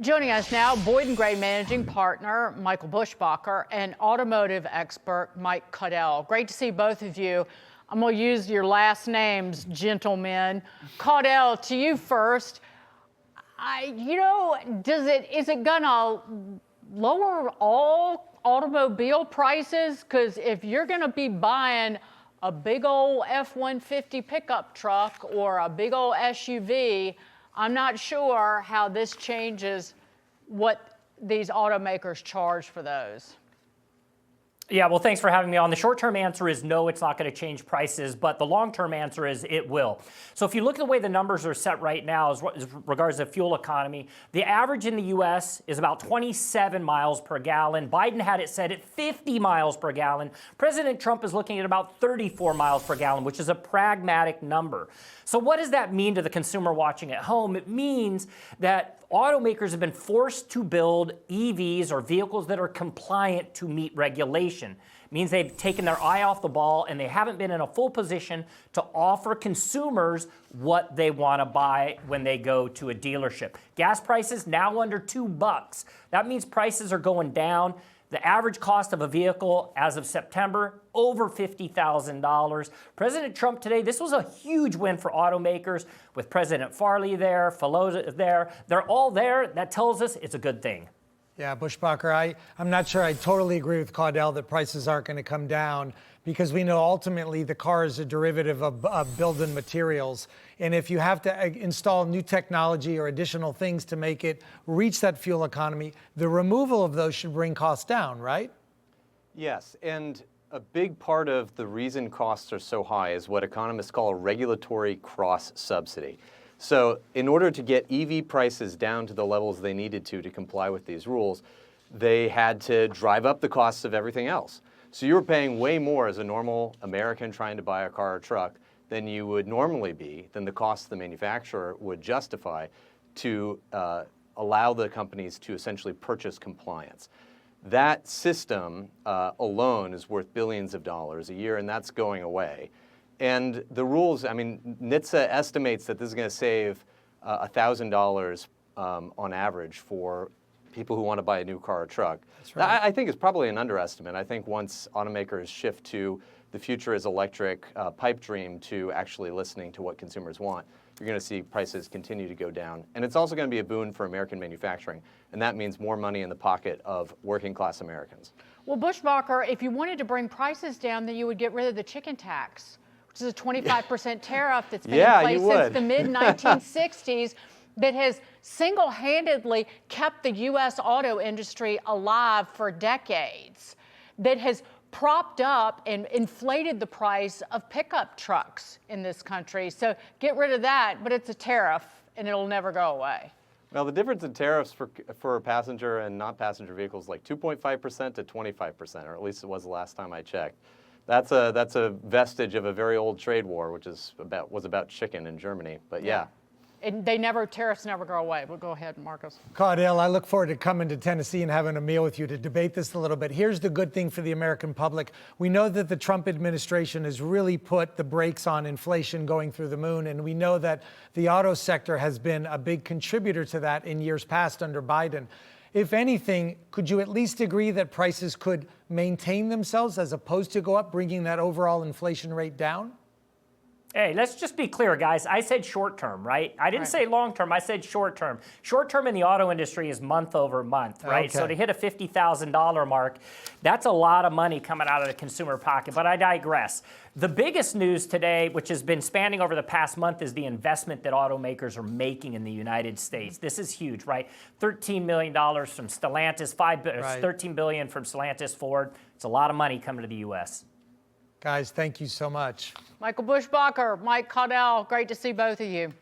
Joining us now, Boyden Gray managing partner Michael Buschbacher and automotive expert Mike Caudill. Great to see both of you. I'm going to use your last names, gentlemen. Caudill, to you first. Is it gonna lower all automobile prices? Because if you're gonna be buying a big old F-150 pickup truck or a big old SUV, I'm not sure how this changes what these automakers charge for those. Yeah, well, thanks for having me on. The short-term answer is no, it's not going to change prices, but the long-term answer is it will. So if you look at the way the numbers are set right now as regards to fuel economy, the average in the U.S. is about 27 miles per gallon. Biden had it set at 50 miles per gallon. President Trump is looking at about 34 miles per gallon, which is a pragmatic number. So what does that mean to the consumer watching at home? It means that automakers have been forced to build EVs or vehicles that are compliant to meet regulation. It means they've taken their eye off the ball and they haven't been in a full position to offer consumers what they want to buy when they go to a dealership. Gas prices now under $2. That means prices are going down. The average cost of a vehicle as of September, over $50,000. President Trump today, this was a huge win for automakers with President Farley there, Filosa there. They're all there. That tells us it's a good thing. Yeah, Buschbacher, I'm not sure I totally agree with Caudill that prices aren't going to come down because we know ultimately the car is a derivative of building materials. And if you have to install new technology or additional things to make it reach that fuel economy, the removal of those should bring costs down, right? Yes, and a big part of the reason costs are so high is what economists call a regulatory cross-subsidy. So in order to get EV prices down to the levels they needed to comply with these rules, they had to drive up the costs of everything else. So you were paying way more as a normal American trying to buy a car or truck than you would normally be, than the cost the manufacturer would justify to allow the companies to essentially purchase compliance. That system alone is worth billions of dollars a year, and that's going away. And the rules, I mean, NHTSA estimates that this is going to save $1,000 on average for people who want to buy a new car or truck. That's right. I think it's probably an underestimate. I think once automakers shift to the future is electric pipe dream to actually listening to what consumers want, you're going to see prices continue to go down. And it's also going to be a boon for American manufacturing. And that means more money in the pocket of working class Americans. Well, Buschbacher, if you wanted to bring prices down, then you would get rid of the chicken tax, which is a 25% tariff that's been in place since the mid-1960s that has single-handedly kept the U.S. auto industry alive for decades, that has propped up and inflated the price of pickup trucks in this country. So get rid of that, but it's a tariff, and it'll never go away. Well, the difference in tariffs for passenger and non-passenger vehicles is like 2.5% to 25%, or at least it was the last time I checked. That's a vestige of a very old trade war, which was about chicken in Germany. But yeah. And tariffs never go away. But go ahead, Marcos. Caudill, I look forward to coming to Tennessee and having a meal with you to debate this a little bit. Here's the good thing for the American public. We know that the Trump administration has really put the brakes on inflation going through the moon, and we know that the auto sector has been a big contributor to that in years past under Biden. If anything, could you at least agree that prices could maintain themselves as opposed to go up, bringing that overall inflation rate down? Hey, let's just be clear, guys. I said short term, right? I didn't say long term. I said short term. Short term in the auto industry is month over month, right? Okay. So to hit a $50,000 mark, that's a lot of money coming out of the consumer pocket. But I digress. The biggest news today, which has been spanning over the past month, is the investment that automakers are making in the United States. This is huge, right? $13 million from Stellantis, $13 billion from Stellantis, Ford. It's a lot of money coming to the U.S. Guys, thank you so much. Michael Buschbacher, Mike Caudill, great to see both of you.